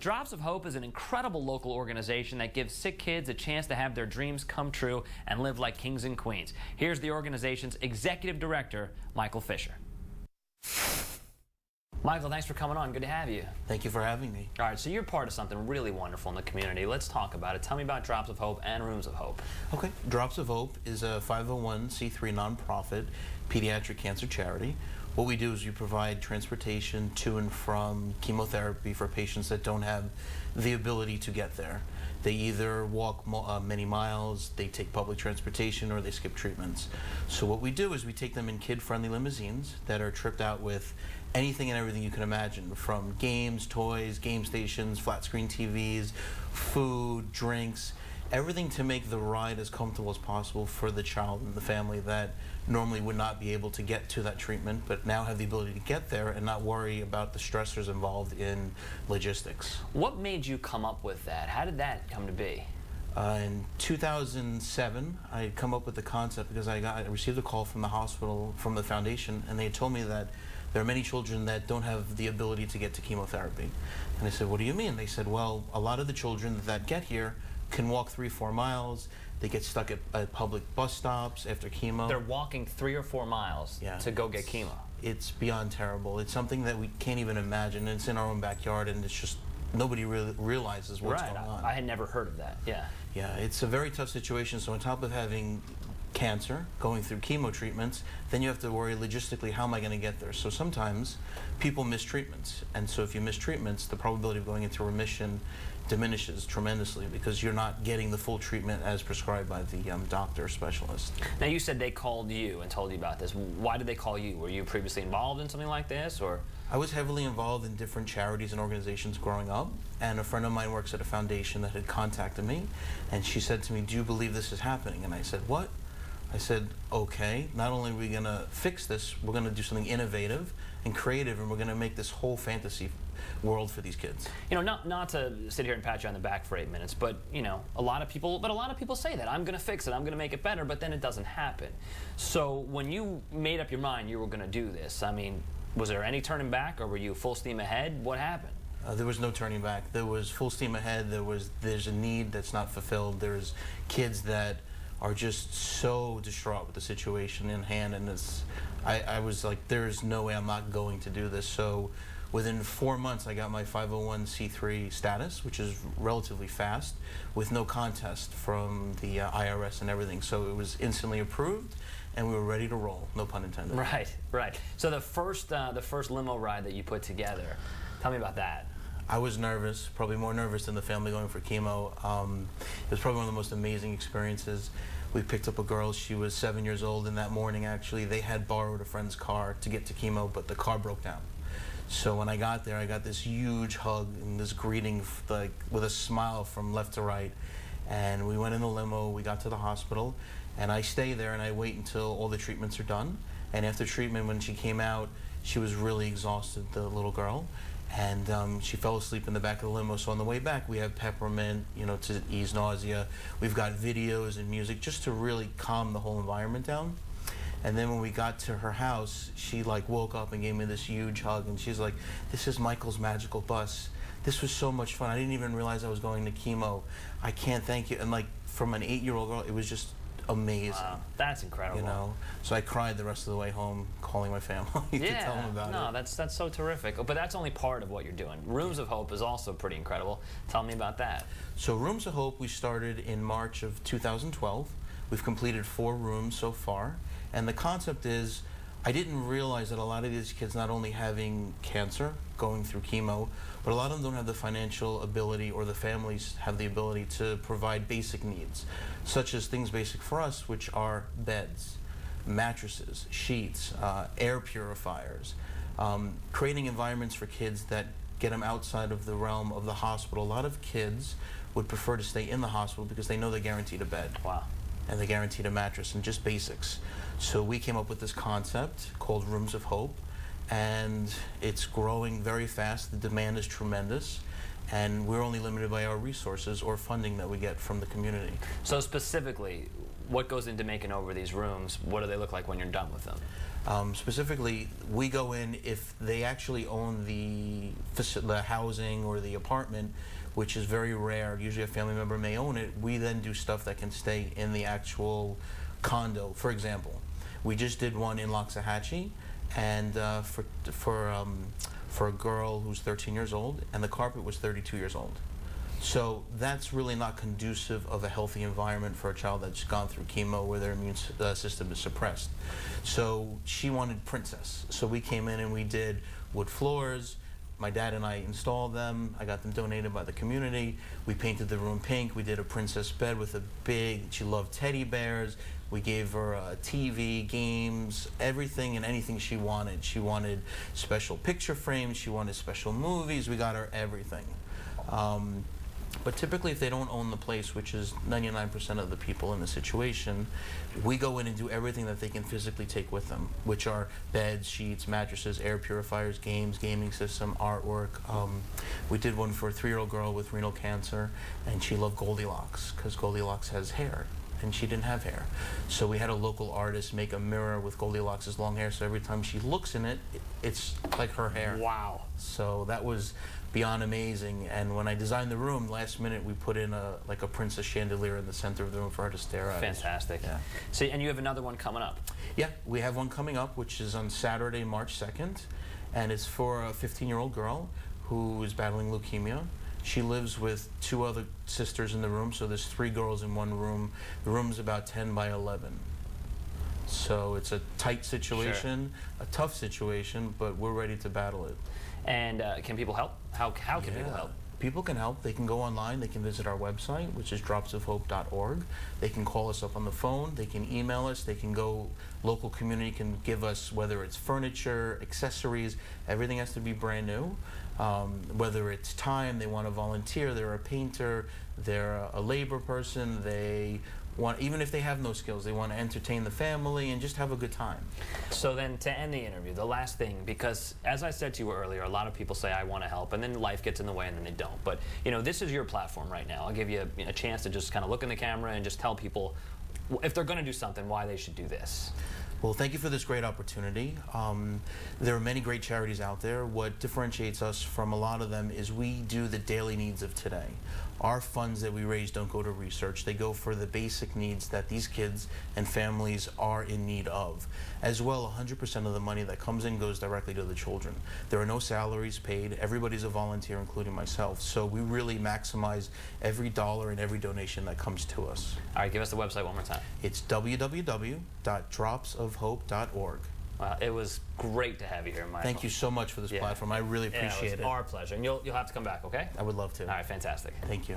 Drops of Hope is an incredible local organization that gives sick kids a chance to have their dreams come true and live like kings and queens. Here's the organization's executive director, Michael Fisher. Michael, thanks for coming on. Good to have you. Thank you for having me. All right, so you're part of something really wonderful in the community. Let's talk about it. Tell me about Drops of Hope and Rooms of Hope. Okay. Drops of Hope is a 501c3 nonprofit pediatric cancer charity. What we do is we provide transportation to and from chemotherapy for patients that don't have the ability to get there. They either walk many miles, they take public transportation, or they skip treatments. So what we do is we take them in kid-friendly limousines that are tripped out with anything and everything you can imagine, from games, toys, game stations, flat screen TVs, food, drinks, everything to make the ride as comfortable as possible for the child and the family that normally would not be able to get to that treatment, but now have the ability to get there and not worry about the stressors involved in logistics. What made you come up with that? How did that come to be? In 2007, I had come up with the concept because I received a call from the hospital, from the foundation, and they had told me that there are many children that don't have the ability to get to chemotherapy. And I said, what do you mean? They said, well, a lot of the children that get here can walk 3-4 miles. They get stuck at public bus stops after chemo. They're walking 3 or 4 miles to go get chemo. It's beyond terrible. It's something that we can't even imagine. It's in our own backyard, and it's just nobody really realizes what's going on. I had never heard of that. Yeah, it's a very tough situation. So on top of having cancer, going through chemo treatments, then you have to worry logistically, how am I going to get there? So sometimes people miss treatments, and so if you miss treatments, the probability of going into remission diminishes tremendously because you're not getting the full treatment as prescribed by the doctor or specialist. Now, you said they called you and told you about this. Why did they call you? Were you previously involved in something like this, or? I was heavily involved in different charities and organizations growing up, and a friend of mine works at a foundation that had contacted me, and she said to me, do you believe this is happening? And I said, what? I said, okay, not only are we going to fix this, we're going to do something innovative and creative, and we're going to make this whole fantasy world for these kids. You know, not to sit here and pat you on the back for 8 minutes, but you know, a lot of people say that I'm going to fix it, I'm going to make it better, but then it doesn't happen. So when you made up your mind you were going to do this, I mean, was there any turning back, or were you full steam ahead? What happened? There was no turning back. There was full steam ahead. There's a need that's not fulfilled. There's kids that are just so distraught with the situation in hand, and I was like, there's no way I'm not going to do this. So within 4 months, I got my 501c3 status, which is relatively fast, with no contest from the IRS and everything. So it was instantly approved, and we were ready to roll, no pun intended. Right. So the first limo ride that you put together, tell me about that. I was nervous, probably more nervous than the family going for chemo. It was probably one of the most amazing experiences. We picked up a girl, she was 7 years old, and that morning actually they had borrowed a friend's car to get to chemo, but the car broke down. So when I got there, I got this huge hug and this greeting like with a smile from left to right. And we went in the limo, we got to the hospital, and I stay there and I wait until all the treatments are done. And after treatment, when she came out, she was really exhausted, the little girl. And she fell asleep in the back of the limo. So on the way back, we have peppermint, you know, to ease nausea. We've got videos and music just to really calm the whole environment down. And then when we got to her house, she like woke up and gave me this huge hug, and she's like, this is Michael's magical bus. This was so much fun. I didn't even realize I was going to chemo. I can't thank you. And like, from an 8-year-old girl, it was just amazing. Wow, that's incredible. You know, so I cried the rest of the way home, calling my family to tell them about it. No, that's so terrific. But that's only part of what you're doing. Rooms of Hope is also pretty incredible. Tell me about that. So Rooms of Hope, we started in March of 2012. We've completed 4 rooms so far, and the concept is, I didn't realize that a lot of these kids not only having cancer, going through chemo, but a lot of them don't have the financial ability, or the families have the ability to provide basic needs, such as things basic for us, which are beds, mattresses, sheets, air purifiers, creating environments for kids that get them outside of the realm of the hospital. A lot of kids would prefer to stay in the hospital because they know they're guaranteed a bed. Wow. And they're guaranteed a mattress, and just basics. So we came up with this concept called Rooms of Hope, and it's growing very fast. The demand is tremendous, and we're only limited by our resources or funding that we get from the community. So specifically, what goes into making over these rooms? What do they look like when you're done with them? Specifically, we go in if they actually own the housing or the apartment, which is very rare. Usually a family member may own it. We then do stuff that can stay in the actual condo. For example, we just did one in Loxahatchee, and for a girl who's 13 years old, and the carpet was 32 years old. So that's really not conducive of a healthy environment for a child that's gone through chemo where their immune system is suppressed. So she wanted princess. So we came in and we did wood floors. My dad and I installed them. I got them donated by the community. We painted the room pink. We did a princess bed with a she loved teddy bears. We gave her TV, games, everything and anything she wanted. She wanted special picture frames. She wanted special movies. We got her everything. But typically, if they don't own the place, which is 99% of the people in the situation, we go in and do everything that they can physically take with them, which are beds, sheets, mattresses, air purifiers, games, gaming system, artwork. We did one for a 3-year-old girl with renal cancer, and she loved Goldilocks, because Goldilocks has hair, and she didn't have hair. So we had a local artist make a mirror with Goldilocks' long hair, so every time she looks in it, it's like her hair. Wow. So that was beyond amazing. And when I designed the room, last minute we put in a princess chandelier in the center of the room for her to stare at. Fantastic. Yeah. So, and you have another one coming up. Yeah, we have one coming up, which is on Saturday, March 2nd, and it's for a 15-year-old girl who is battling leukemia. She lives with 2 other sisters in the room, so there's 3 girls in one room. The room's about 10 by 11. So it's a tight situation, a tough situation, but we're ready to battle it. And can people help? How can people help? People can help. They can go online. They can visit our website, which is dropsofhope.org. They can call us up on the phone. They can email us. They can go, local community can give us, whether it's furniture, accessories, everything has to be brand new. Whether it's time, they want to volunteer, they're a painter, they're a labor person, they want, even if they have no skills, they want to entertain the family and just have a good time. So then, to end the interview, the last thing, because as I said to you earlier, a lot of people say I want to help, and then life gets in the way and then they don't. But you know, this is your platform right now. I'll give you a chance to just kind of look in the camera and just tell people, if they're going to do something, why they should do this. Well, thank you for this great opportunity. There are many great charities out there. What differentiates us from a lot of them is we do the daily needs of today. Our funds that we raise don't go to research. They go for the basic needs that these kids and families are in need of. As well, 100% of the money that comes in goes directly to the children. There are no salaries paid. Everybody's a volunteer, including myself. So we really maximize every dollar and every donation that comes to us. All right, give us the website one more time. It's www.dropsofhope.org. Well, it was great to have you here, Michael. Thank you so much for this platform. I really appreciate it. It was our pleasure. And you'll have to come back, okay? I would love to. All right, fantastic. Thank you.